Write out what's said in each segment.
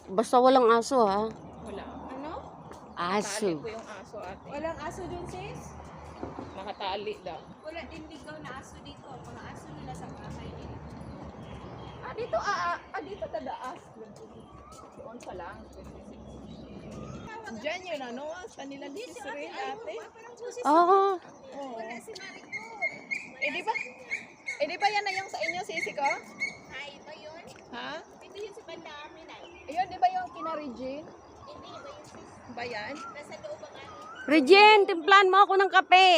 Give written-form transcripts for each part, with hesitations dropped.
Basta walang aso ha. Wala. Ano? Aso. Nakatali po yung aso ate. Walang aso dun, sis? Nakatali daw. Wala din ligaw na aso dito. Mga aso nila sa bahay nila. Dito tadaas. Doon pa lang. Diyan yun ano, sa nila ni Sisril ate. Oo. Oo. Wala si Maricol. Di ba yan na yung sa inyo, sisi ko? Ay, iba yun? Ha? Ito yun si Banda Amin ay. Ayun, di ba yung kina Regine? Hindi, iba yun sis. Ba yan? Nasa loob ang amin. Regine, timplan mo ako ng kape.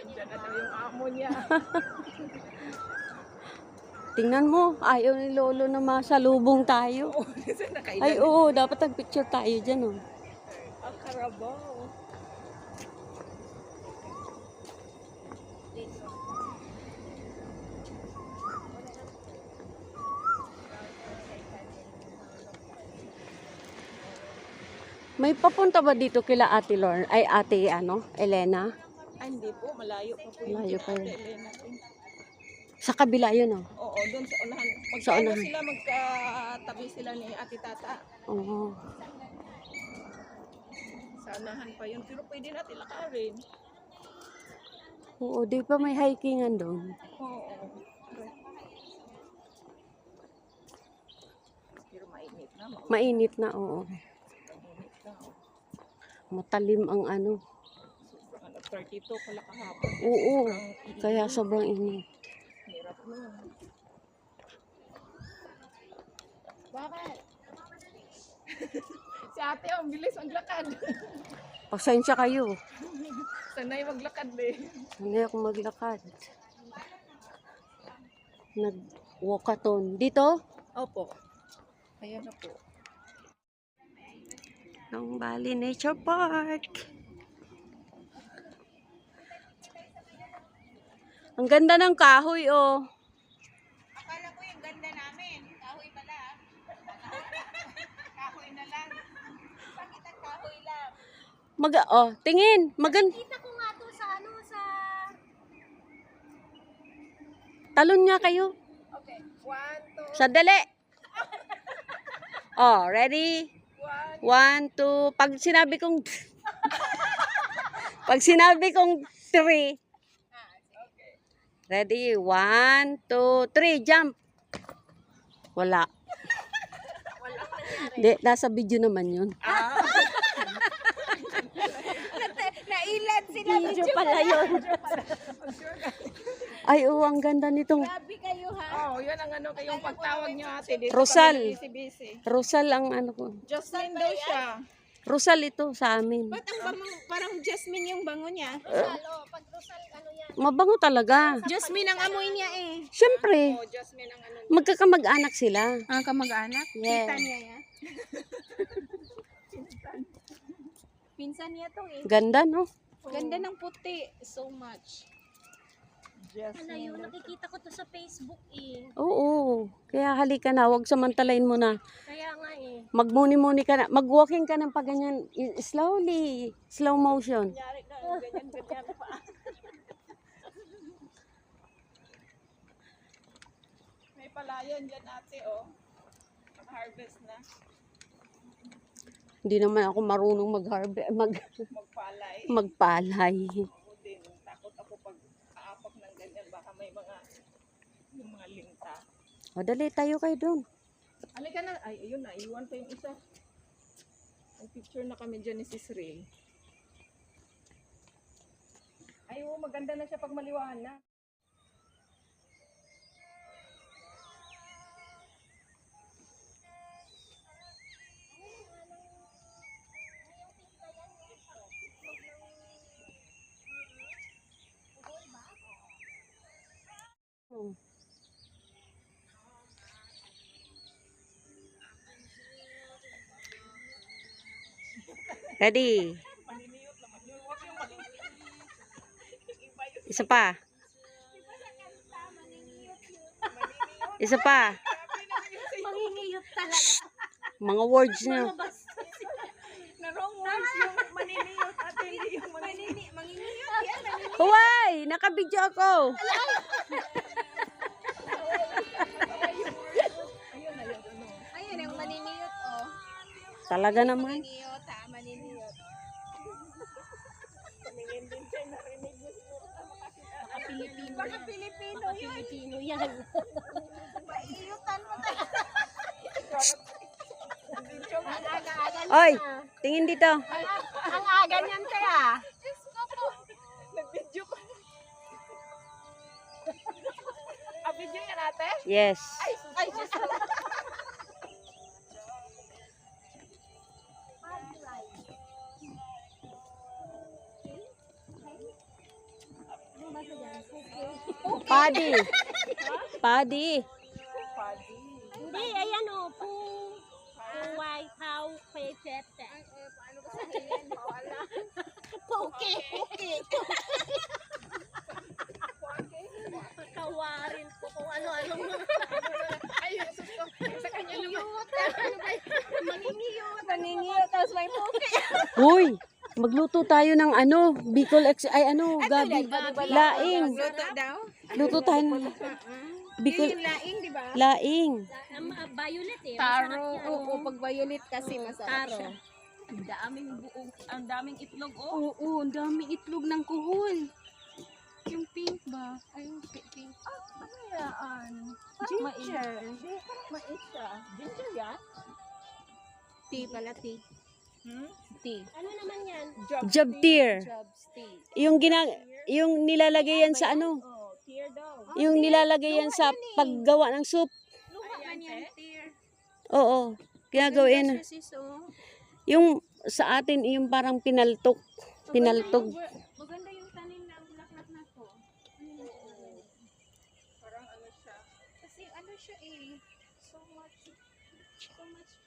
Diyan na daw yung amo niya. Tingnan mo, ayaw ni Lolo na masalubong tayo. Ay oo, dapat nag-picture tayo dyan oh. Ang karabaw. May papunta ba dito kila Ate Lorne? Ay Ate Elena? Ay, hindi po. Malayo pa po Malayo pa yun. Elena. Sa kabila yun oh. Oo, doon sa unahan. Sa Magkano unahan. sila magkatabi sila ni Ate Tata. Oo. Sa unahan pa yun. Pero pwede natin lakarin. Oo, di pa may hikingan doon. Oo. Pero mainit na. Mainit na, oo. Mainit na. Matalim ang ano. Sobrang 32 pala kahapon. Oo, Sobrang kaya sobrang init. hirap nun. Bakit? Si ate, ang bilis maglakad. Pasensya kayo. Sanay maglakad eh. Sanay ako maglakad. Nag-walkathon. Dito? Opo. Ayan na po. Long Valley Nature Park. Ang ganda ng kahoy, oh. Akala ko yung ganda namin. Kahoy pala. Kahoy na lang. Bakit ang kahoy lang? Tingin. Kita ko nga to sa Talon nga kayo. Okay. 1, 2, Sandali. Oh, ready? 1, 2. Pag sinabi kong 3. Ready? 1, 2, 3. Jump. Wala. Di, nasa video naman yun. Nailan sila. Video pala yun. Ay, oo, ang ganda nitong Grabe kayo ha. Oh, yun ang ano kayong pagtawag nyo ate. Dito Rosal. busy. Rosal ang ano ko. Jocelyn daw siya. Rosal ito sa amin. Ba't ang bango, parang Jasmine yung bango niya? Pag Rosal, ano yan? Mabango talaga. Jasmine ang amoy niya eh. Siyempre, Oh, Jasmine ang ano. magkakamag-anak sila. Ang kamag-anak? Yes. Pinsan niya yan? Pinsan niya to eh. Ganda, no? Ganda ng puti. So much. Jasmine. nakikita ko to sa Facebook eh. Oo. Kaya halika na, huwag samantalain mo na. Kaya nga eh. Magmuni-muni ka na. Mag-walking ka ng paganyan. Slowly. Slow motion. Kunyari na, ganyan pa. May palayan dyan ate, oh. Mag-harvest na. Hindi naman ako marunong Magpalay. magpalay. Ako din. Takot ako pag aapak ng ganyan. Baka may yung mga linta. O, dali tayo kayo doon. Halika na. Ay, ayun na. Iwan pa yung isa. May picture na kami dyan ni Sisril. Ay, oh, maganda na siya pag maliwanag. Ready? Isa pa. Isa pa. Mangingiyot talaga. Mga words nyo. Na wrong words yung maniniyot at hindi yung Mangingiyot yan. Huway! Nakabidyo ako. Ayun na yun. Ayun, yung maniniyot oh. Talaga naman. Maniniyot, ha? Maniniyot. Tumingin din siya, narinig mo siguro. Pilipino Baka yan. Pilipino Baka yan. Pilipino yan. Maiiyutan mo tayo. Ang aga-aga niya. Oy, tingin dito. Ang aga niyan kaya. Nag-video ko. Video yan ate? Yes. Ay, Diyos ko. Padi. Padi. Hindi, ayan o. White House Paycheck. Paano ba sabihin? Wala. Puki. Kawarin ko kung ano-ano mga. Ay, Jesus ko. Sa kanya naman. Maningiyot. Naningiyot, tapos may puki. Uy, magluto tayo ng ano, Bicol gabi. Laing. Luto daw? Luto tayo ng Bicol Laing, di ba? laing. Violet eh. Taro. Oo, pag violet kasi masarap Taro. siya. Ang daming itlog, oh. Oo, ang daming itlog ng kuhol. Yung pink ba? Ay, yung pink. Ano yan? Ginger. Mais siya. Ginger yan? Tea pala, tea. Tea. Ano naman yan? Job tier. Jobs tea. Yung nilalagay yan sa ano? Oh, tear daw. Yung nilalagay yan sa paggawa ng soup. Luha man yan, tear. Oo. Ginagawin na. Sis, oh. Yung sa atin, yung parang pinaltok. Pinaltog. Maganda yung tanim na bulaklak na to. Parang ano siya. Kasi ano siya eh. So much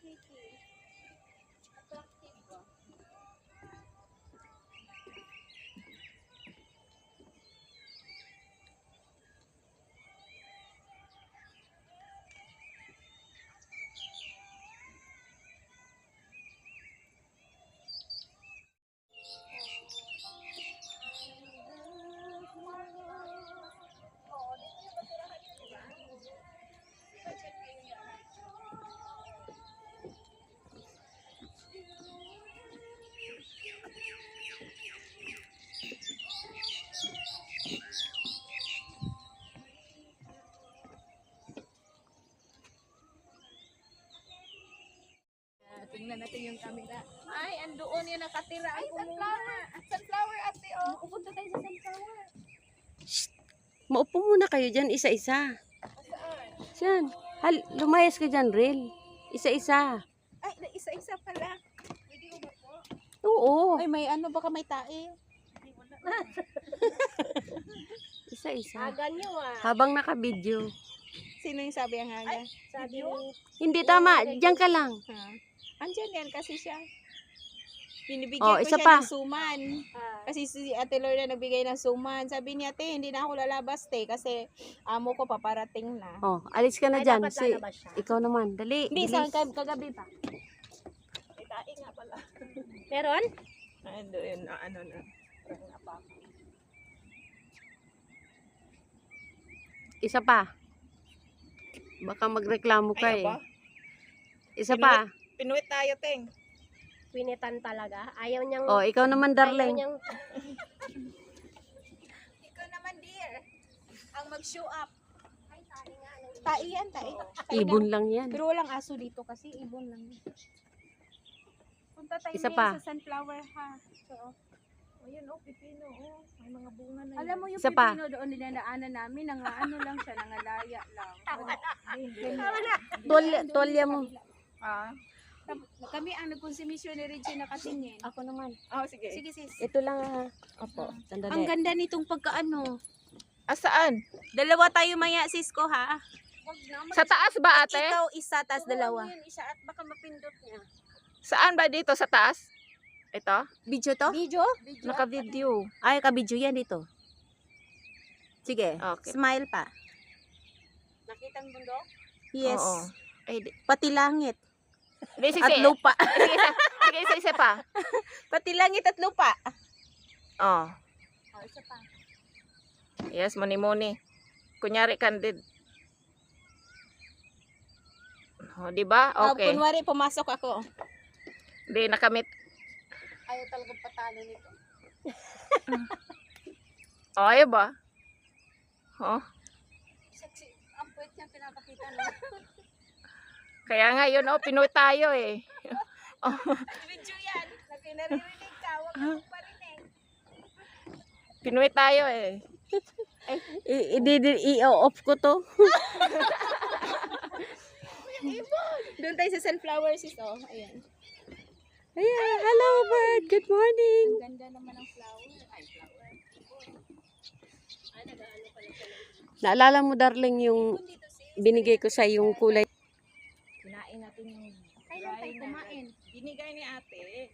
pretty. Attractive ba? Tingnan natin yung camera. Ay, andoon yung nakatira. Ay, sunflower. Sunflower ate, oh. Pupunta tayo sa sunflower. Maupo muna kayo dyan, isa-isa. Diyan. Lumayas ka dyan, Rel. Isa-isa. Ay, isa-isa pala. Oo. Ay, may ano, baka may tae. Isa-isa. Aga nyo ah. Habang naka-video. Sino yung sabi ang haga? Sabi ni Hindi tama. Diyan ka lang. Ha? Andyan yan kasi siya. Binibigyan Oh, ko isa siya pa. ng suman. Kasi si Ate Lorna nagbigay ng suman. Sabi niya, ate, hindi na ako lalabas, te. Kasi amo ko paparating na. Oh, alis ka na Ay, dyan. dapat Si, lalabas siya. ikaw naman. Dali. Hindi, bilis. kagabi pa. May tae nga pala. Meron? Ano yun, ano na. Parang napaka. Isa pa. Baka magreklamo ka Ay, eh. aba. Isa pa. Pinuwit tayo, Teng. Pinitan talaga. Ayaw niyang... Oh, ikaw naman, Ayaw darling. niyang... Ikaw naman, dear. Ang mag-show up. Ay, tali nga. Tae yan, tae. Ibon lang yan. Pero walang aso dito kasi ibon lang. Punta tayo Isa ngayon pa. sa sunflower, ha? So, ayun, oh, pipino, oh. May mga bunga na Alam mo yung Isa pa. pipino doon dinadaanan namin, ano lang siya, nangalaya lang. Tolya mo. Ah, Kami ang nagkonsumisyon ni Regina Katingin. Ako naman. oh, sige. Sige sis. Ito lang ha. Opo. Sandali. Ang ganda nitong pagkaano. Saan? Dalawa tayo maya sis ko ha. Sa taas ba, ate? Ikaw isa, tas dalawa. Yun, isa at baka mapindot niya. Saan ba dito? Sa taas? Ito? Video to? Video? Naka-video. Ay, ka-video yan dito. Sige, Okay. smile pa. Nakita ang bundok? Yes. Oo. Ay, Pati langit. Sige, At lupa. Sige, isa pa. Pati langit at lupa. Oh. O, isa pa. Yes, muni-muni. Kunyari, candid. Oh, di ba? Okay. Kunwari, pumasok ako. Hindi nakamit. Ayaw talagang patalo nito. Oh, ayaw ba? Oh. Sexy. Ang puwet niya pinapakita no. Kaya nga yun, oh, Pinoy tayo eh. Video yan. Na pinaririnig ka. Huwag kang parinig. Pinoy tayo eh. I-off ko to. Doon tayo sa sunflower sis. Oh, ayan. Ayan, hello bird. Good morning. Ang ganda naman ng flower. Ay, flower. Ay, nag-ano pala siya. Naalala mo, darling, yung binigay ko sa yung kulay. Kinain natin yung Kailan tayo kumain? binigay ni ate.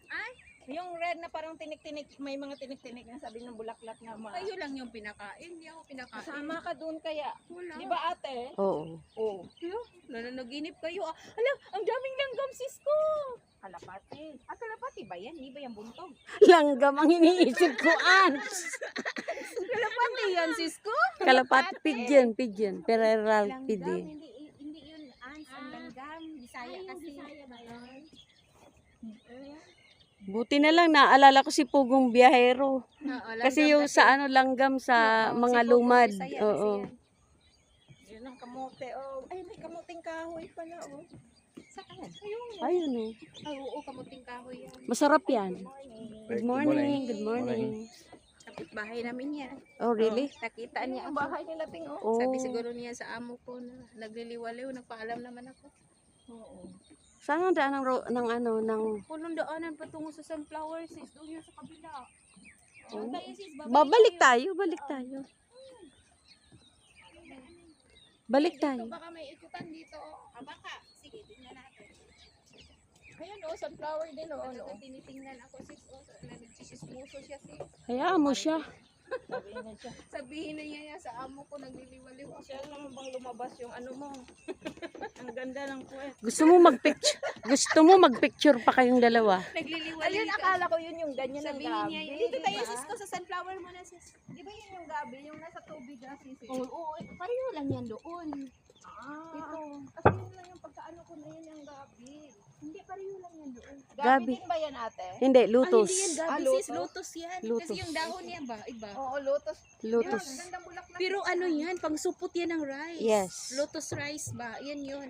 Ay, yung red na parang tinik-tinik, may mga tinik-tinik na sabi ng bulaklak na mga. Kayo lang yung pinakain. Hindi ako pinakain. Kasama ka doon kaya. Wala. Di ba ate? Oo. Oo. Nananaginip kayo. Alam, ang daming langgam sis ko. Kalapati. Ah, kalapati ba yan? Hindi ba yan buntog? Langgam ang iniisip ko, ants. Kalapati yan sis ko. Kalapat, pigeon. Pereral Langgam, pigeon. hindi yun ants. Ang langgam. Bisaya kasi. Bisaya ba yun? Buti na lang, naalala ko si Pugong Biyahero. Kasi yung sa ano, langgam sa mga lumad. Oo. Yun ang kamote. Oh. Ay, may kamuting kahoy pala. Oh. Saan? Ayun oh. Ay, oo, kamuting kahoy yan. Masarap yan. Good morning. Good morning. Kapit bahay namin yan. Oh, really? Nakita niya Ang ako. bahay nila ting. Oh. Oh. Sabi siguro niya sa amo ko na nagliliwaliw, nagpaalam naman ako. Oo. Saan ang daan ng Punong daanan patungo sa sunflower sis, doon yan sa kabila. Oh. Tayo sis, Babalik tayo. Balik tayo. Baka may ikutan dito. Ah, baka. Sige, tingnan natin. Ayan oh, sunflower din oh. Ano, tinitingnan ako sis. Oh, nagsisismuso siya sis. Hayaan mo siya. Sabihin na siya. Sabihin na niya yan sa amo ko, nagliliwaliw ako. Siya naman bang lumabas yung ano mo? Ang ganda ng puwet. Gusto mo magpicture pa kayong dalawa. Nagliliwaliw Ayun, ka. akala ko yun yung ganyan ng Sabihin gabi. niya, dito tayo diba? sis ko sa sunflower mo na sis. Di ba yun yung gabi? Yung nasa tubig na sisi? Oo, pareho lang yan doon. Ah, Ito. kasi yun lang yung pagkaano ko na yun yung gabi. Hindi, pareho lang yan doon. Gabi. Din ba yan ate? Hindi, Ay, lutos. hindi yan gabi Ah, sis, lotus? lotus yan. Lotus. Kasi yung dahon niya ba, iba. Oo, lotus. Lutos. Yun, gandang bulaklak. Pero ano yan, pang supot yan ng rice. Yes. Lotus rice ba? Yan yun.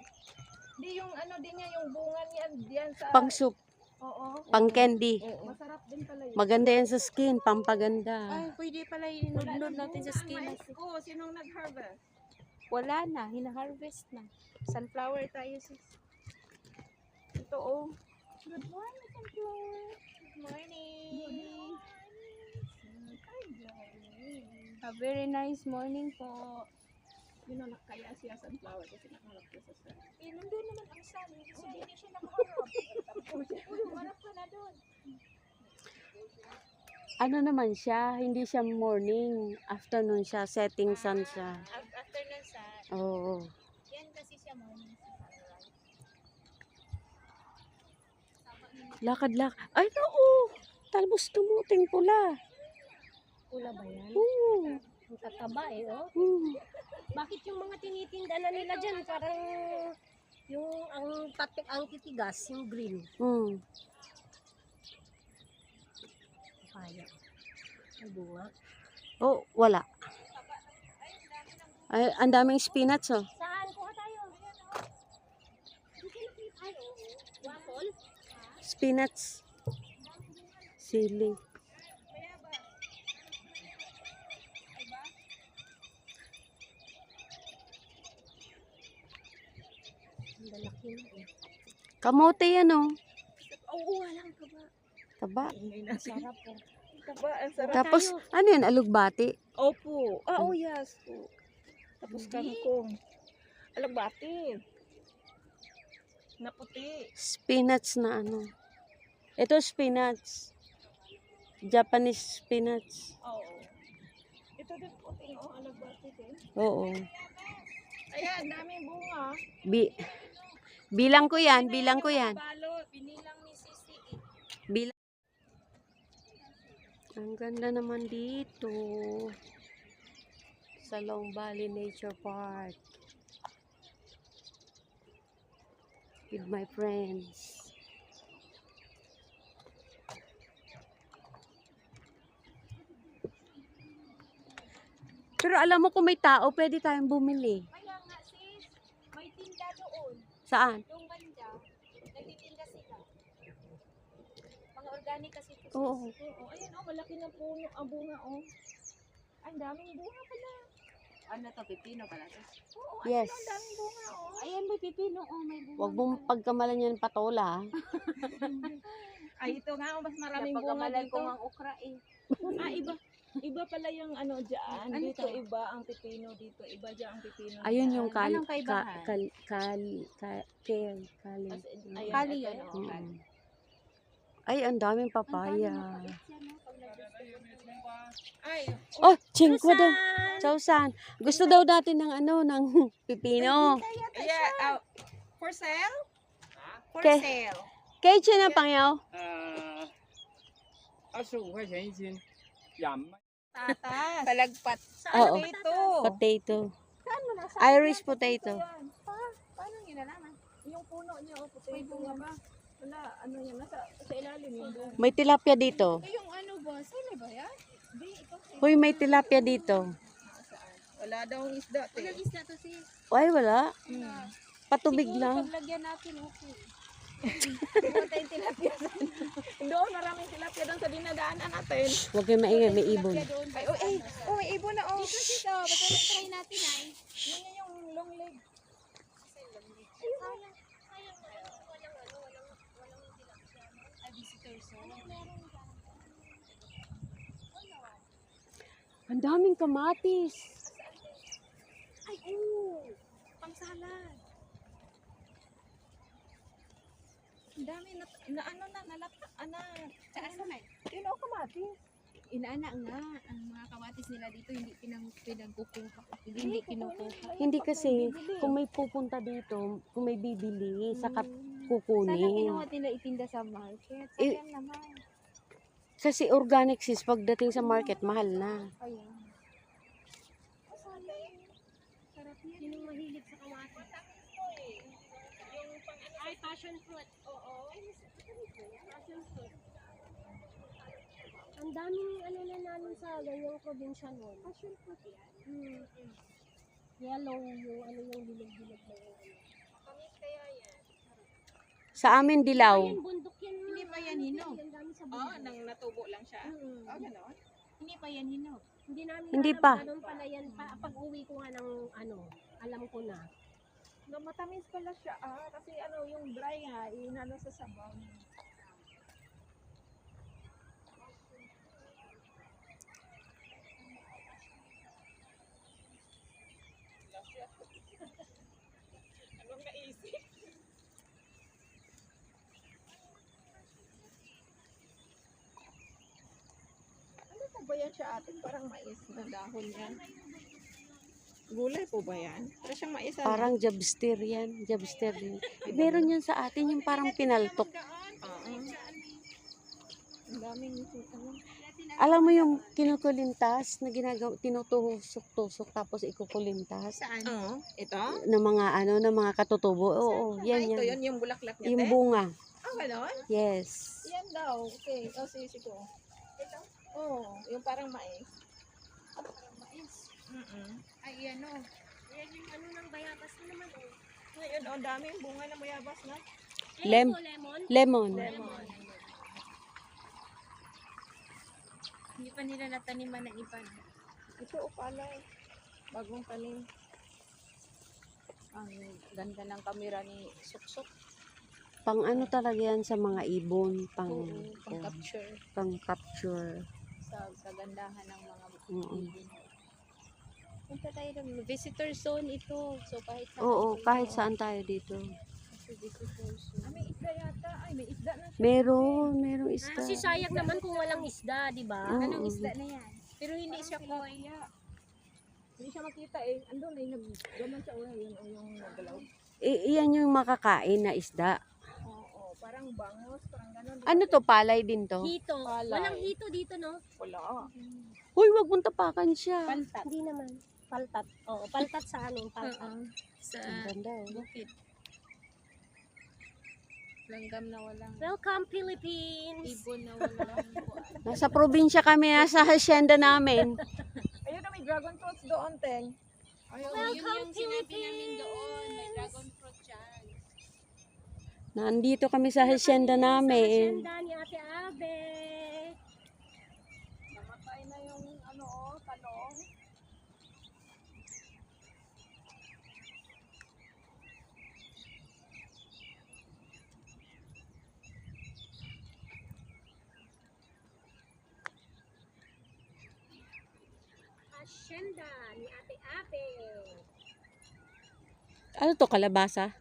Di yung ano din niya, yung bunga niyan diyan sa... Pang soup, Oo. pang candy. Masarap din pala yun. Maganda yan sa skin, pampaganda. Ay, pwede pala inunod natin sa skin. Mais ko, sinong nag-harvest? Wala na, hina-harvest na. Sunflower tayo sis. Ito oh. Good morning, sunflower. Good morning. A very nice morning po. Yun ang kaya siya sunflower kasi nakaharap ko sa sun. Eh, nandun naman ang sun. Hindi siya nakaharap. Umarap ka na doon. Ano naman siya, hindi siya morning, afternoon siya, setting sun siya. Afternoon sun. Oo. Yan kasi siya morning sun. Lakad. Ay, oo. Talbos tumuting pula. Pula ba yan? Oo. Ang tataba eh, oh. Bakit yung mga tinitinda na nila dyan, parang yung ang titigas, yung green. Kaya. Ang bunga. Oh, wala. Ay, ang daming spinach, oh. Saan? Kuha tayo. Ay, waffle. Spinach. Sili. Ang lalaki na eh. Kamote yan, oh. Oo, walang kaba. Taba. Sarap po. Diba, ang sarap. Tapos, ano yan, alugbati? Opo. Ah, oh yes. Oh. Tapos kangkong. Alagbati. Na puti. Spinach na ano. Ito spinach. Japanese spinach. Oo. Ito din puti. Oh, alagbati din. Oo. Ayan, daming bunga. Bilang ko yan. Balot, binilang ni Sisi eh. Bilang. Ang ganda naman dito. Sa Long Valley Nature Park. With my friends. Pero alam mo kung may tao, pwede tayong bumili. Kaya nga sis, may tinda doon. Saan? Yung banda, nagtitinda sila. Mga organic kasi ito. sis. Oo. Oo, ayan oh, malaki ng puno, ang bunga oh. Ang daming bunga pala. Ano to, pipino pala to? Oo, Yes. ang daming bunga oh. Ayan, may pipino. Oh, may bunga. Huwag mong pagkamalan yan patola. Ay, ito nga, oh, mas maraming bunga Napagamalan dito. ko ang okra eh. Ah, iba. Iba pala yung ano dyan. Ano Dito to? iba ang pipino dito. Iba dyan ang pipino. Ayun yung dyan. Anong kaibahan? kali. Ayan, Kali ito, yan, no? oh. Mm. Ay, ang daming papaya. Ay, Oh, chingko daw. Chowsan. Gusto daw natin ng ano, ng pipino. yeah, for sale? For Okay. sale. Kay China pangyaw. 25块钱一斤，养 Tatas. Palagpat. Oo. Potato. Potato. Saan mo nasa? Irish potato. Paano nilalaman? Yung puno niya, oh, potato nga ba? Wala, ano yan, nasa sa ilalim yung bunga. May tilapia dito. Yung ano ba? Sili ba yan? Hindi, ito. Hoy, may tilapia dito. Wala daw ang isda. Walang isda to sis. Ay, wala. Patubig Siguro lang. paglagyan natin, okay. Pumunta yung tilapia. Doon, maraming tilapia doon sa dinadaanan natin. Huwag kayo maingay, may ibon. Kaya doon. Ay, oh, oh, may ibon na, oh. Dito sis, oh. Ba't try natin ay? Yun na yung long leg. Ang daming kamatis. Ay, oo. Pang-salad. Ang dami na ano na, nalata, Saan na? yun o, kamatis. Inaana nga, ang mga kamatis nila dito hindi pinagkukuha. Hindi kinukuha. Hindi kasi, kung may pupunta dito, kung may bibili, saka Sana kukunin. kinuha nila itinda sa market. Eh, Sayang naman. Kasi organic sis, pagdating sa market, mahal na. Ayan. Sarap yan. Sinong mahilig sa kamatis? Ay, passion fruit. Oo. Passion fruit. Ang daming ano na namin sa ganyang probinsya noon. Passion fruit yan? Yellow yung ano yung bilog-bilog na yung ano. Sa amin, dilaw. Ayan, bundok yan. Hindi pa yan hinog. Ang dami sa Oh, bundok. nang natubo lang siya. Mm. Oh, gano'n. Hindi pa yan hinog. Hindi namin Hindi alam pa. ganun pala yan. Pag uwi ko nga ng ano, alam ko na. No, matamis pala siya. Ah, kasi ano, yung dry nga, inano sa sabaw. Anong naisip? Ano po ba yan siya atin? Parang mais na dahon yan. Gulay po ba yan? Para siyang mais. ano? Parang jabster yan. Jabster din. Meron yan sa atin, yung parang pinaltok. Oo. Ang daming ano. Alam mo yung kinukulintas na ginagawa, tinutusok-tusok tapos ikukulintas Saan? Oo. Ito? ng mga ano, ng mga katutubo. Oo, yan Ito yan. yun, yung bulaklak niya, Yung te? bunga. Ah, ganon? Yes. Yan daw. Okay. O, sige ko. Ito? Oo. Yung parang mais. Ay, yan o. Yan yung ano ng bayabas na naman o. Ngayon, ang daming bunga na mayabas na. Lem- lemon? Lemon. Lemon. Hindi pa nila nataniman ng iba. Ito o pala. Bagong tanim. Ang ganda ng kamera ni Suksok. Pang ano talaga yan sa mga ibon. Pang, Oo, pang capture. pang capture. Sa kagandahan ng mga Oo. ibon. Punta tayo ng visitor zone ito. So kahit saan. Oo, kahit saan tayo dito. Visitor zone. Ah, may isda yata. Ay, may isda na. Merong isda. Kasi sayang naman kung walang isda, di ba? Oo. Anong isda na yan? Pero hindi siya Kaya, hindi siya makita eh. Andun eh, gano'n siya. Yun o yung nagalaw. Iyan yung makakain na isda. Oo, parang bangos, parang gano'n. Ano to, palay din to? Hito. Palay. Walang hito dito, no? Wala. Uy, wag mong tapakan siya. Pantat. Hindi naman. Paltat. Oo, paltat sa amin. Paltat. Sa Ang ganda eh. bukid. Langgam na walang Welcome, Philippines! ibon na walang kuwan. Nasa probinsya kami, nasa hacienda namin. Ayun na, may dragon fruits doon, Teng. Yun yung sinabi namin doon. May dragon fruit dyan. Nandito kami sa hacienda namin. Hacienda ni Ate Abe. Namatay na yung talong. Hacienda ni Ate Abe. Ano to, kalabasa?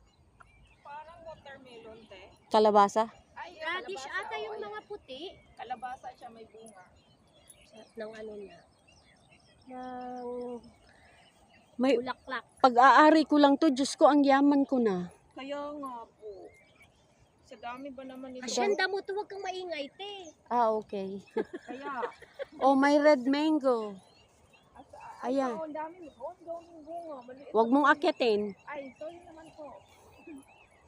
Parang watermelon, te. Kalabasa? Ay, Radish kalabasa, ata yung oo, mga puti. kalabasa siya, may bunga. Ng ano na. Ng May bulaklak. pag-aari ko lang to, Diyos ko, ang yaman ko na. Kaya nga po. Sa dami ba naman ito? Hacienda mo to, huwag kang maingay, te. Ah, okay. Kaya, Oh, may red mango. Ayan. ang dami bunga. Maliit. Huwag mong akitin. Ay, sorry naman po.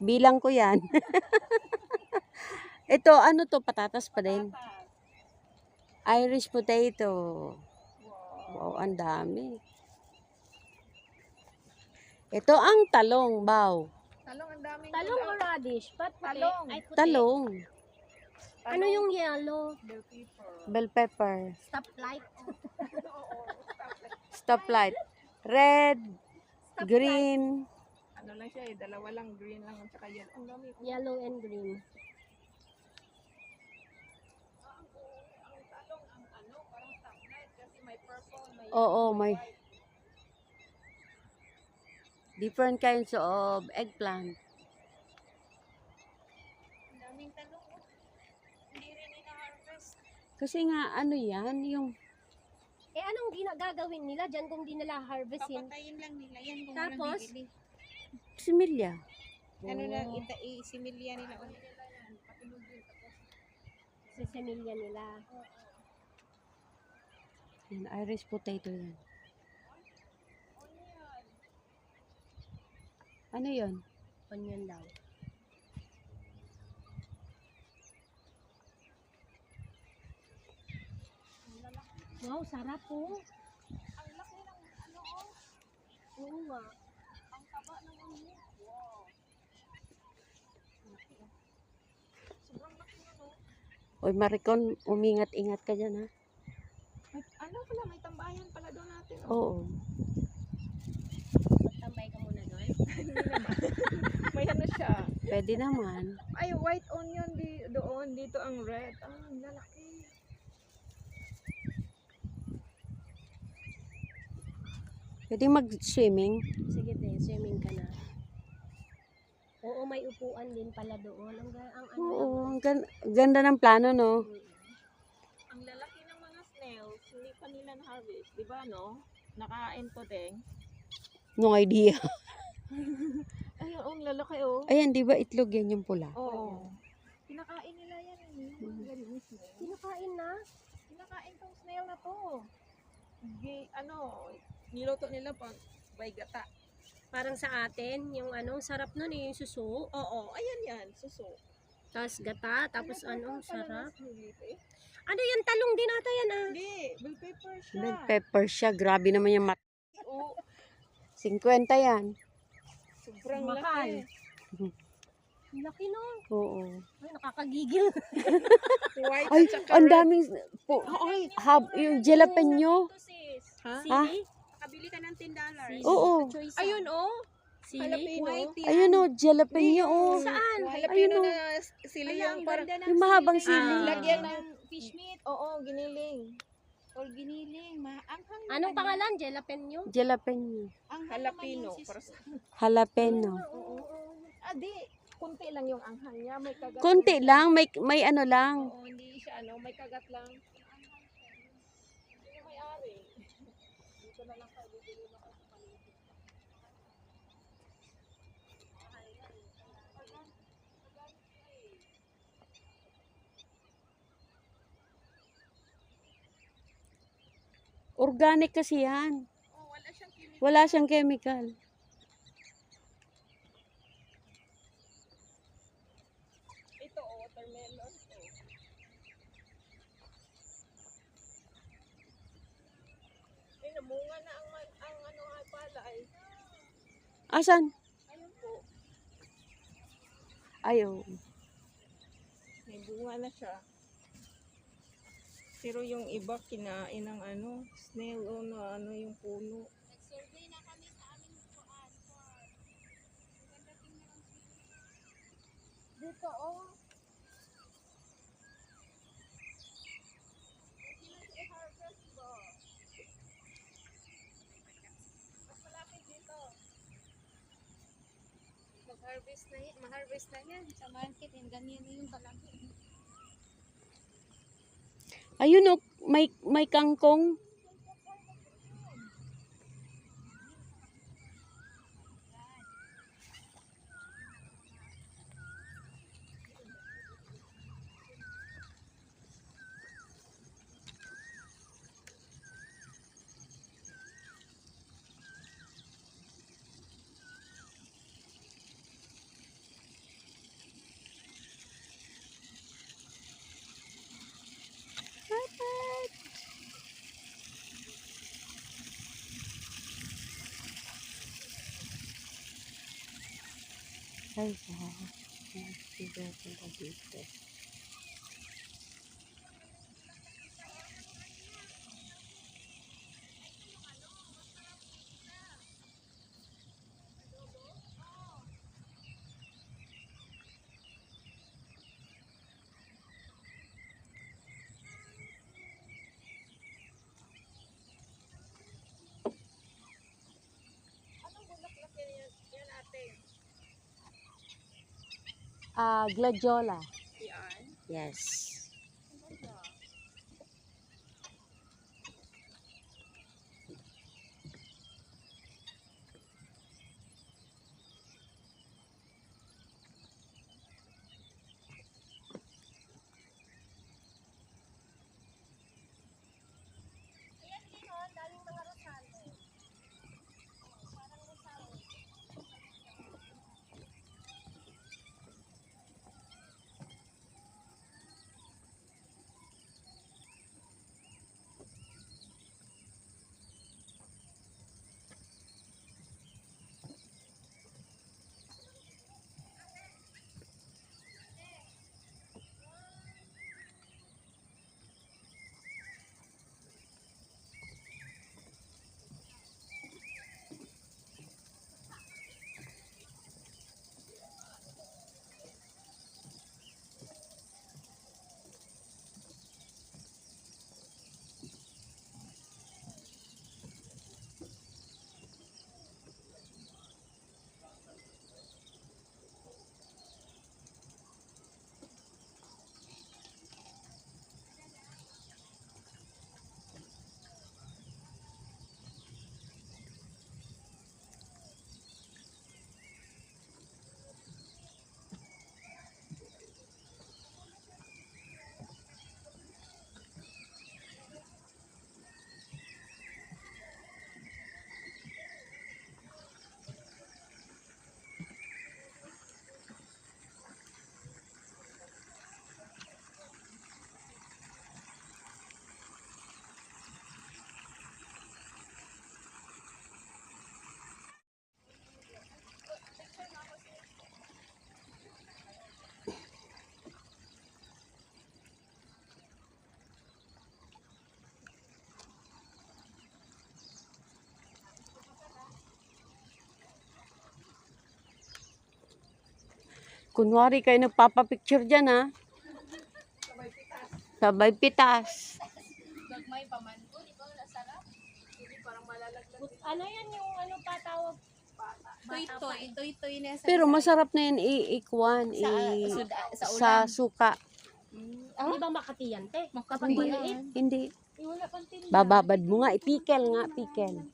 Bilang ko yan. Ito, ano to? Patatas pa din. Irish potato. Wow, ang dami. Ito ang talong, baw. Talong, ang daming Talong o radish? Ba't puti? Talong. Ay, puti. Talong. Ano yung yellow? bell pepper. Bell pepper. Stoplight? Stoplight. Red. Green. Ano lang siya dalawa lang, green lang at saka yellow. Ang dami. Yellow and green. Ang talong, parang stoplight kasi may purple, may Oo, may different kinds of eggplant. Ang daming talong. Hindi rin ina-harvest. Kasi nga, ano yan, yung Eh, anong gagawin nila dyan kung di nila harvestin? Papatayin lang nila yan kung Tapos? walang bibili. similya. Ano na, isimilya nila ulit. Sa semilya nila. Yan, Irish potato yan. Ano yun? Onion daw. Wow, sarap po. ang laki ng Oo nga. ang taba ng wow. Sobrang laki Oy, Maricon, umingat-ingat ka dyan, ha? Ano pala, may tambayan pala doon natin. Oo. Magtambay ka muna doon. May ano siya. Pwede naman. Ay, white onion doon. Dito ang red. Ang lalaki. Pwede mag-swimming. Sige, te, swimming ka na. Oo, may upuan din pala doon. Ang ano. Oo, ang ganda ng plano, no? Ang lalaki ng mga snails. Hindi pa nila na-harvest. Diba, no? Nakain to, Teng. No idea. Ay, ang lalaki, oh. Ayan, di ba itlog yan yung pula? Oo. Kinakain nila yan. Yung ganun snail. Kinakain na? Kinakain tong snail na to. Niluto nila pag by gata. Parang sa atin, yung ano, sarap nun eh, yung suso. Oo, ayan yan. Suso. Tapos gata, tapos ano, Pala sarap. ng snail ito, eh. Ano yan, talong din ata yan ah. Hindi, bell pepper siya. Red pepper siya. Grabe naman yung Oo, 50 yan. sobrang Mahal. laki. Laki no. Oo. Ay, nakakagigil. White Ay, at saka ang red. daming yung jalapeno. Ha? Ha? Sili? Nakabili ka ng $10. Oo. Choice Ayun, oh. Sili? Jalapeno. White yan. Ayun o, jalapeno. Oh. Saan? Jalapeno Ayun, na sili Ay, yung ang parang ganda ng Yung mahabang sili. sili. lagyan ng Fish meat oo, giniling. or giniling. Anghang naman Anong yun. pangalan? Jalapeno? Jalapeno. Anghang Jalapeno. naman yun, sis. Jalapeno. Oo. Di, kunti lang yung anghang niya, may kagat. Konti lang, may ano lang. Oo, hindi siya may kagat lang. Hindi may ari. Dito na lang kayo bibili na kayo sa palengke. Organic kasi yan. Oh, wala siyang chemical. Wala siyang chemical. Ito, watermelon. Ayun, Asan? Ayun po. Ayaw. May bunga na siya. Pero yung iba kinain ng ano, snail o na ano yung puno. Nag-survey na kami sa aming farm. Maganda tingnan ang Dito, oh. ma-harvest na yan sa market and ganyan na yung kalaki. Ayun o, may kangkong. Ay, dito. Gladiola. Yan. Yes. Kunwari kayo nagpapapicture dyan, ha? Sabay pitas. Gagmay pa man po, di ba? Nasarap. Hindi parang malalaglag. Ano yan yung ano patawag? Toy-toy na sa Pero masarap na yan ikwan, sa suka. Di ba Makati yan, te? Kapag Hindi. maliit. Hindi. wala pang tinda. Bababad mo nga, ipikel nga, pikel.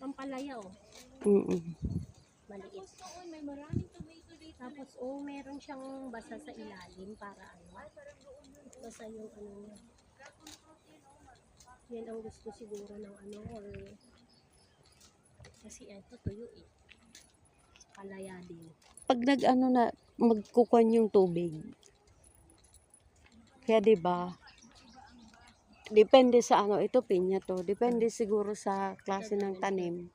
Pampalaya, oh. Maliit. May maraming tomato dito. Tapos, meron siyang basa sa ilalim para ano. Basa yung ano niya. Yan ang gusto siguro ng ano, or kasi ito tuyo eh. Palaya din. Pag nag-ano na, magkukuhan yung tubig. Kaya 'di ba? Depende sa ano, ito pinya to. Depende siguro sa klase ng tanim.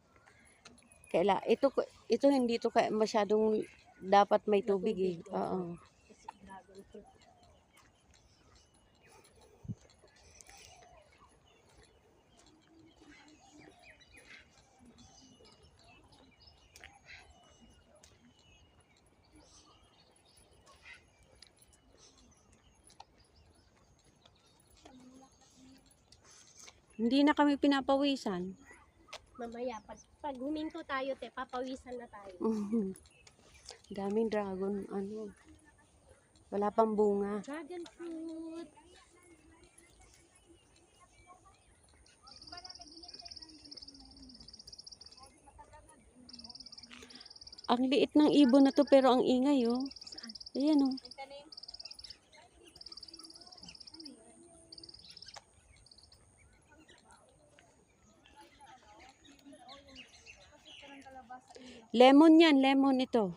Ito hindi to masyadong dapat may tubig eh. Oo. Hindi na kami pinapawisan. Mamaya, pag huminto tayo, te, papawisan na tayo. Daming dragon, ano. Wala pang bunga. Dragon fruit. Ang liit ng ibon na to pero ang ingay oh. Ayan oh. Lemon yan, lemon ito.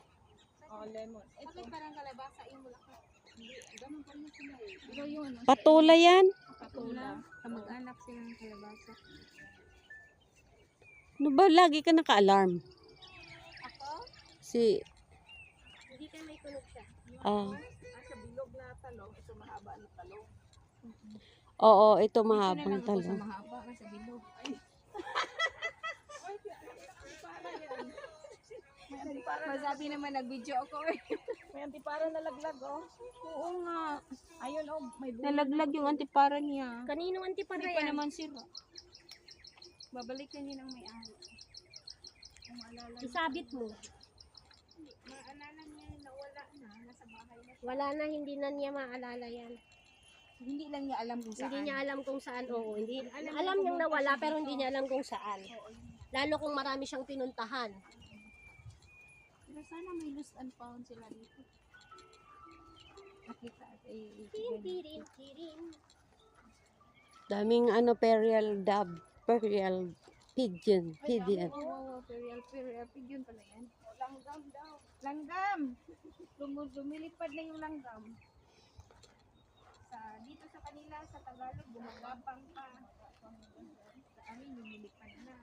Oh, lemon. Ito parang kalabasa yung mulaki. Hindi, ganun pa rin sila eh. Pero yung ano, Patola yan. patula. Kamag-anak sila ng kalabasa. Ano ba, lagi ka naka-alarm? Ako, hindi ka may tunog siya. Sa bilog na talong, ito mahaba na talong. Oo, ito Ito na mahabang lang ako sa talong. mahaba sa bilog. Ay. Masabi naman nag-video ako eh. May antipara nalaglag oh. Oo nga. Ayun oh, may bunga. Nalaglag yung antipara niya. Kaninong antipara Hindi pa yan? naman sila. Babalikan niya ng may-ari. Ang maalala niya. Isabit mo. Maalala niya nawala na. Nasa bahay na. Wala na, hindi na niya maalala yan. Hindi lang niya alam kung saan. Hindi niya alam kung saan. Oo, hindi. Alam niyang nawala pero hindi niya alam kung saan. Lalo kung marami siyang pinuntahan. Pero sana may lost and found sila dito. Nakita at Tirin, tirin. Daming ano, pearl dove, pearl pigeon, pigeon. Oo, perial pigeon pala yan. Langgam daw. Langgam! Lumilipad na yung langgam. Dito sa kanila, sa Tagalog, bumababang pa. Sa amin, lumilipad na.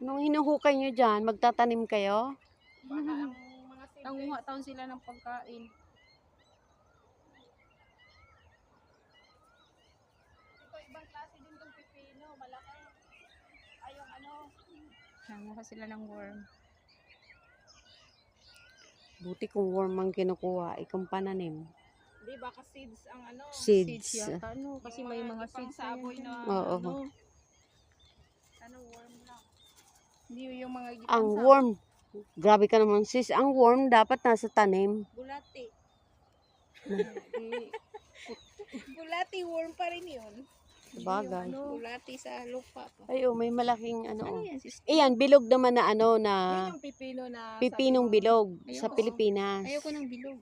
Nung hinuhukay nyo dyan, magtatanim kayo? Baka ang mga nanguha taon sila ng pagkain. Ito, ibang klase din itong pipino. Malaki. Ay, yung ano. Nanguha sila ng worm. Buti kung worm ang kinukuha, ikong pananim. Hindi, baka seeds ang ano. Seeds. yata, no? Kasi may mga seeds saboy na Oo. ano. Ano, worm lang. Hindi yung mga Ang worm, grabe ka naman sis, ang worm dapat nasa tanim. bulati. Bulati, worm pa rin yun. Bagay. Bulati sa lupa pa. Ay, oh, may malaking ano. Ano Oh. yan, sis? Ayan, bilog naman na ano, na Yun yung pipino na pipinong sabi ko. bilog sa Ayoko. Pilipinas. Ayoko ng bilog.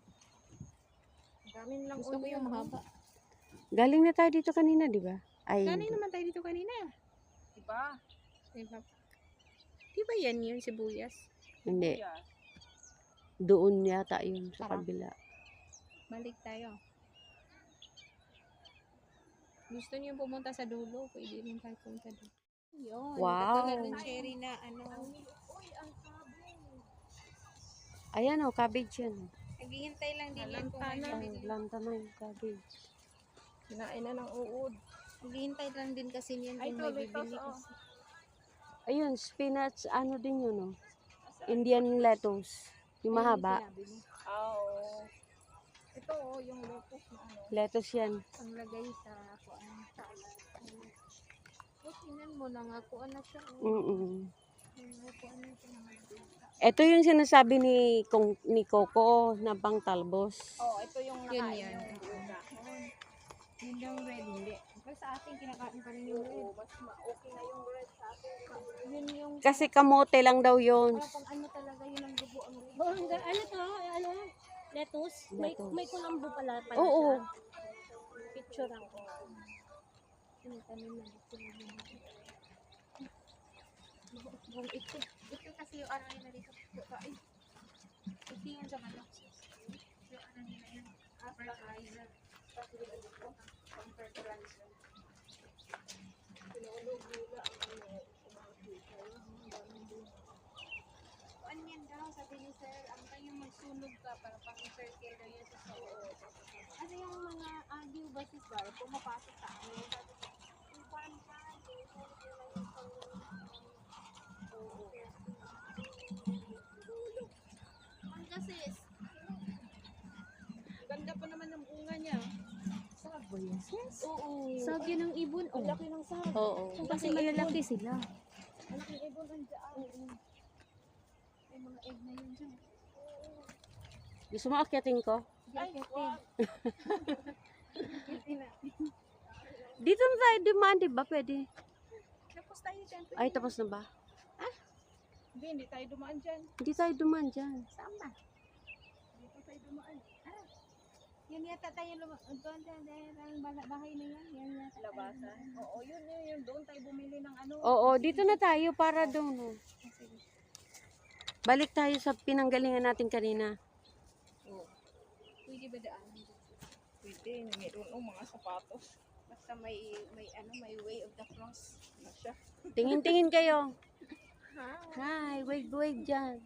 Daming lang gusto ko yung mahaba. Galing na tayo dito kanina, di ba? Ay, Kanay naman tayo dito kanina. Diba? Diba? Diba yan yun, sibuyas? hindi. Doon yata yun sa Tara. kabila. Balik tayo. Gusto niyo pumunta sa dulo, pwede rin tayo pumunta doon. Yun. Wow. Katulad ng cherry na ano. Ayan oh, cabbage yan. Naghihintay lang din yan kung ano. Ay, lanta na yung cabbage. Kinain na ng uod. Naghihintay lang din kasi yan Ay, kung may tuloy bibili to, kasi. Ayun, spinach, ano din yun oh. Indian lettuce. Yung mahaba. Oo. Ito oh, yung lettuce na ano. Lettuce yan. Ang lagay sa kuan. Tingnan mo na nga kuan na siya. Kuan na siya na Ito yung sinasabi ni Coco na pang talbos. oh, ito yung nakain. Yun yan. Yun yung red, hindi. Pero sa atin, kinakain pa rin yung red. Mas okay na yung red sa atin. Yun yung, Kasi kamote lang daw yun. pang ano talaga, yun ang dugo. Ang red. Ano to? Ano? Lettuce? May kulambo pala siya. Oo. Picture ako. Ito kasi yung ano nila dito. Ito yung sa manok. Yung ano nila yan. Ano yan daw, sabi ni sir, ang kayong magsunog ka para pang-circle daw yan sa suot. Ano yung mga agyo basis ba, pumapasok sa amin. Sabi ko, yung pan ka, ang gasis. Ganda pa naman ng bunga niya. Sag ba yun, sis? Oo. Sag yun ang ibon, oh. Laki ng sag. Oo. Kasi malalaki sila. Malaking ibon nandiyan. May mga egg na yun dyan. Gusto mo akyatin ko? Ay, wow. Dito na tayo dumaan, di ba? Pwede. Tapos tayo dyan. Ay, tapos na ba? Hindi tayo dumaan dyan. Hindi tayo dumaan dyan. Saan ba? Dito tayo dumaan. Yan yata tayo doon ang bahay na yan. Yan yata. Labasan. Oo, yun. Doon tayo bumili ng ano. Oo, dito na tayo para doon. Oh. Balik tayo sa pinanggalingan natin kanina. Pwede ba daan? Pwede, mayroon mga sapatos. Basta may way of the cross. Na siya. Tingin-tingin kayo. Hi, wave dyan.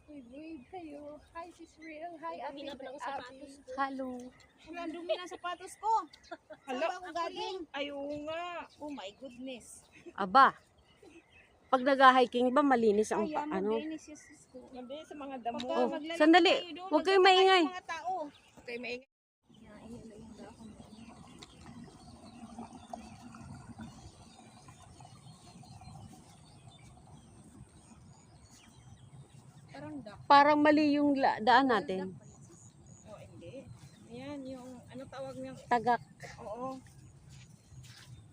Wave kayo. Hi, sis Real. Hi, Dami na ba ng sapatos ko? Hello. Ang dumi ng sapatos ko. Saan ba ako galing? Ayaw nga. Oh my goodness. Aba. Pag nag-hiking ba, malinis ang Kaya ano? maglinis yung sis ko. Hindi, sa mga damo. Oh, Maglalakad sandali. tayo doon, Huwag kayong magkakain maingay. yung mga tao. Okay, maingay. Parang duck. Parang mali yung daan natin. Oh, hindi. Ayan, yung ano tawag niya. Tagak. Oo.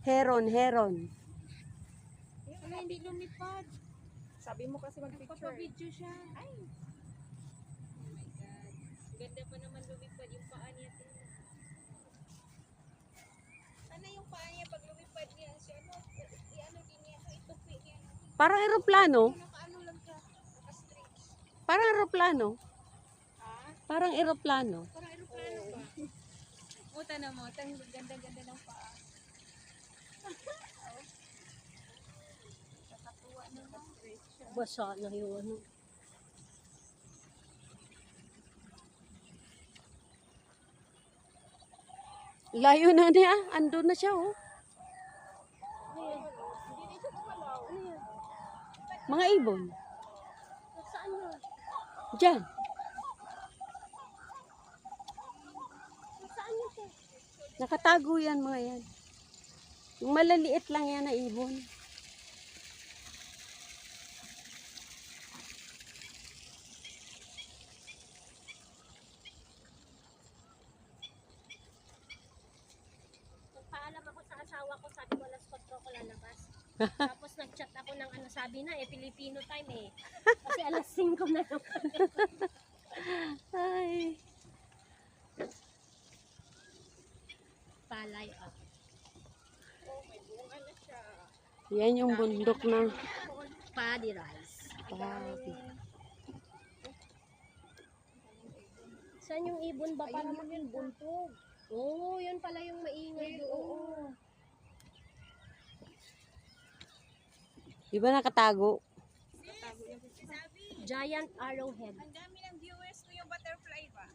Heron. Wala, hindi lumipad. Sabi mo kasi mag-picture. Papapidyo siya. Ay. Oh my God. Ganda pa naman lumipad yung paa niya. Sana yung paa niya pag lumipad niya siya. I-ano din niya. Itupi niya. Parang eroplano. Nakaano lang siya. Naka-stretch. Parang eroplano. Ah? Parang eroplano. Parang aeroplano ba? Muta na mo. Ganda-ganda ng paa. Nakatuwa na lang. Basa na yung ano. Layo na niya. Andun na siya, oh. Mga ibon. Saan yun? Diyan. Saan yun siya? Nakatago yan, mga yan. Yung malaliit lang yan na ibon. Nagpaalam ako sa asawa ko, sabi ko alas 4 ko lalabas. Tapos nag-chat ako ng ano, sabi na Filipino time eh. Kasi alas 5 na naman. Ay. Palay ah. Yan yung bundok ng Paddy rice. Papi. Saan yung ibon ba? Para mo yun buntog. Oo, yun pala yung maingay doon. Di ba nakatago? Giant arrowhead. Ang dami ng viewers ko yung butterfly ba?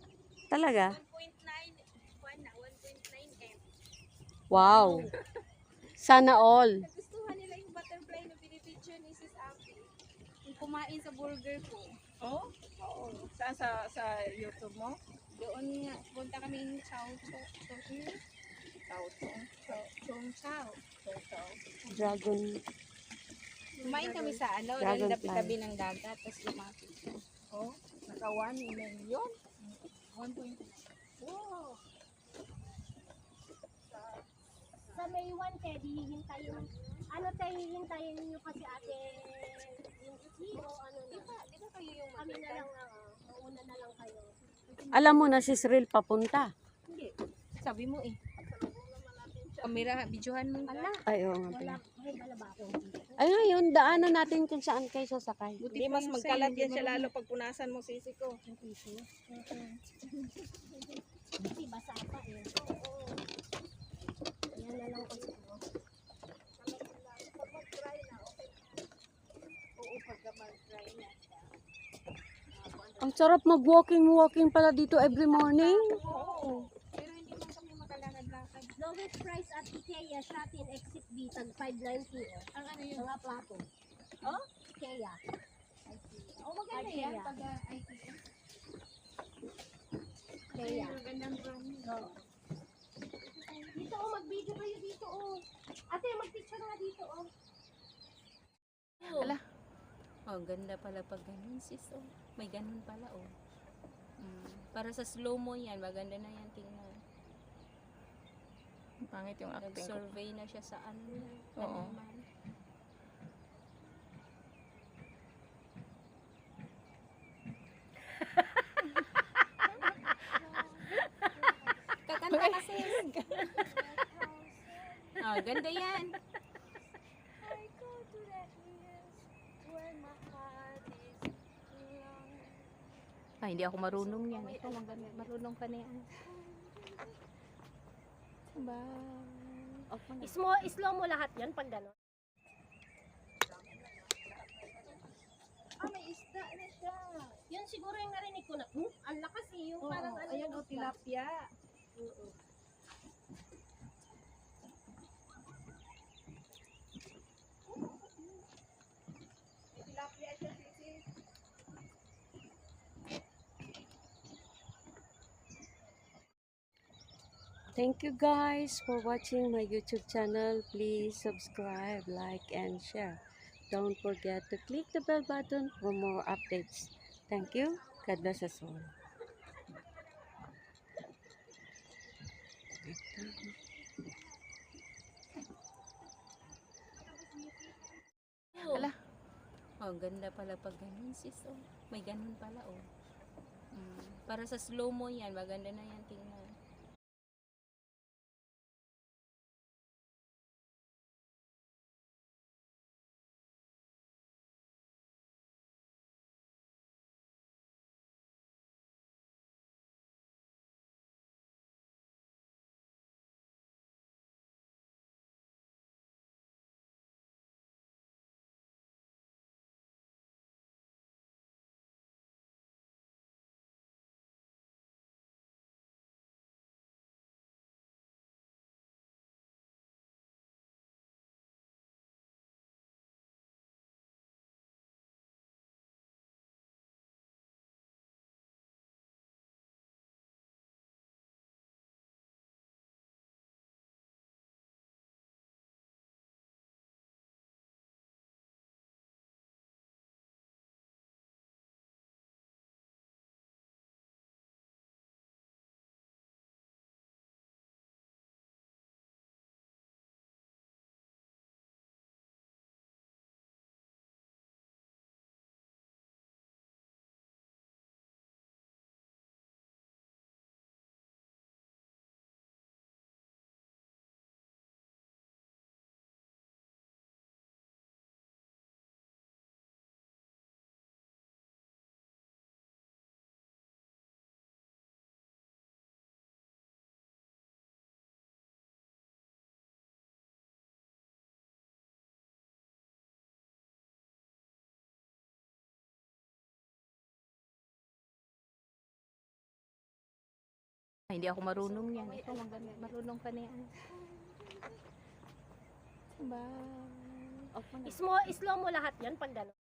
Talaga? 1.9 M. Wow. Sana all. Nagustuhan nila yung butterfly na pinipicture ni Sis Abby. Yung kumain sa burger ko. Oh? Oo. Saan sa YouTube mo? Doon nga, punta kami yung chow. Dragon. Kumain kami sa ano, Dragonfly. tabi ng dagat, tapos lumapit siya. Oh, naka 1 million. 1.2. Wow. Sa May 1, Teddy, hihintayin. Ano tayo hihintayin niyo kasi ate? Yung o ano na? Di ba kayo yung Kami na lang, mauna na lang kayo. Alam mo na si Cyril papunta. Hindi. Sabi mo eh. Kamera, videohan mo. Ala, Ay, oo nga wala, pala. may wala ba ako? Ay, ngayon, daanan natin kung saan kayo sasakay. Hindi mas magkalat yan siya lalo pag punasan mo sisi ko. Sarap mag-walking pala dito every morning. Oo. Pero hindi man kami makalakad-lakad. Lowest price at IKEA, Shatin, Exit B, tag 590. Ang ano yun? Mga plato. Oh? IKEA. Oh, maganda yan IKEA. pag IKEA. IKEA. Magandang brand. Oo. Dito oh, mag-video kayo dito oh. Ate, mag-picture nga dito oh. Ala. Oh, ganda pala pag ganun, sis. Oh. May ganun pala, oh. Para sa slow mo yan, maganda na yan tingnan. Pangit yung acting ko. Nag-survey na siya sa ano. Oo. naman. Kakanta ka, sis. Oh, ganda yan. I go to that place where my heart is long. Ay, hindi ako marunong yan. Ikaw, marunong ka na yan. Slow mo lahat yan pag gano'n. Ah, may isda na siya. Yun siguro yung narinig ko na, ang lakas eh, yung parang ano Ayan, yung o, tilapia. Tilapia siya, sisi. Thank you guys for watching my YouTube channel. Please subscribe, like, and share. Don't forget to click the bell button for more updates. Thank you. God bless us all. Ala. Oh, ganda pala pag ganun, sis. Oh. May ganun pala, oh. Para sa slow mo yan, maganda na yan tingnan. Ay, hindi ako marunong yan. Ikaw, marunong ka na yan. Slow mo lahat yan pag gano'n.